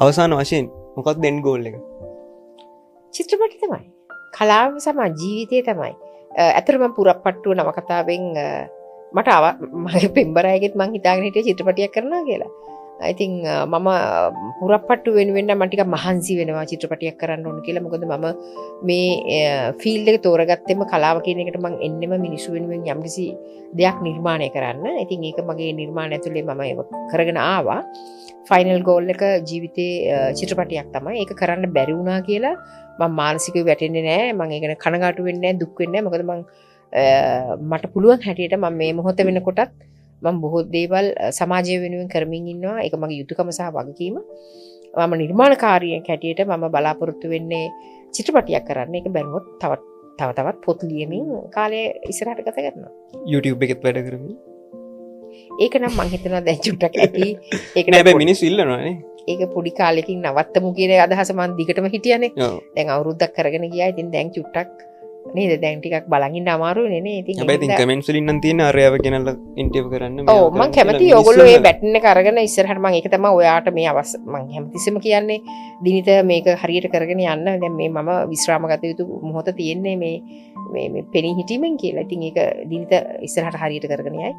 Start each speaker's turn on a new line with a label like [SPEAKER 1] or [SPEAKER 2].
[SPEAKER 1] අවසාන වශයෙන් මොකක් දෙන්න ගෝල් එක?
[SPEAKER 2] චිත්‍රපටි තමයි. කලාව සමා ජීවිතය තමයි. ඇතරම පුරප්පට්ටුව නවකතාවෙන් මට මගේ පෙම්බරයගෙත් මං හිතාගෙන හිටියේ චිත්‍රපටියක් කරනවා කියලා. ඉතින් මම පුරප්පට්ටු වෙනුවෙන් නම් ටිකක් මහන්සි වෙනවා චිත්‍රපටියක් කරන්න ඕන කියලා. මොකද මම මේ ෆීල්ඩ් එක තෝරගත්තෙම කලාව කියන එකට මං එන්නෙම මිනිස්සු වෙනුවෙන් යම්කිසි දෙයක් නිර්මාණය කරන්න. ඉතින් ඒක මගේ නිර්මාණ ඇතුලේ මම ඒක කරගෙන ආවා. ෆයිනල් ගෝල් එක ජීවිතේ චිත්‍රපටියක් තමයි. ඒක කරන්න බැරි වුණා කියලා මම මානසිකව වැටෙන්නේ නැහැ. මම ඒක කනගාටු වෙන්නේ නැහැ, දුක් වෙන්නේ නැහැ. මොකද මට පුළුවන් හැටියට මම මේ මොහොත වෙනකොටත් මම බොහෝ දේවල් සමාජය වෙනුවෙන් කරමින් ඉන්නවා. ඒක මගේ යුතුයකම සහ වගකීම. මම නිර්මාණකාරියෙක් හැටියට මම බලාපොරොත්තු වෙන්නේ චිත්‍රපටියක් කරන්න. ඒක බැලුවොත් තවත් පොත් ලියමින් කාලය ඉස්සරහට ගත කරනවා.
[SPEAKER 1] YouTube එකෙත් වැඩ කරමින්.
[SPEAKER 2] ඒක නම් මං හිතනවා දැන් චුට්ටක් ඇති. ඒක
[SPEAKER 1] නෑ බෑ මිනිස්සු ඉල්ලනවානේ.
[SPEAKER 2] ඒක පොඩි කාලෙකින් නවත්තමු කියන අදහස මම දිගටම හිටියානේ.
[SPEAKER 1] ඔව්.
[SPEAKER 2] දැන් අවුරුද්දක් කරගෙන ගියා. ඉතින් දැන් චුට්ටක් නේද? දැන් ටිකක් බලන් ඉන්න අමාරුයි නේ. ඉතින්
[SPEAKER 1] හැබැයි ඉතින් කමෙන්ට්ස් වලින් නම් තියෙන අරයව ගෙනල්ලා ඉන්ටර්වියු කරන්න.
[SPEAKER 2] ඔව් මම කැමතියි ඔයගොල්ලෝ මේ බැටන් එක අරගෙන ඉස්සරහට මම ඒක තමයි ඔයාට මේ මම හැමතිස්සෙම කියන්නේ දිනිත මේක හරියට කරගෙන යන්න. දැන් මේ මම විශ්‍රාම ගත යුතු මොහොත තියෙන්නේ මේ පෙනී හිටීමෙන් කියලා. ඉතින් ඒක දිනිත ඉස්සරහට හරියට කරගෙන යයි.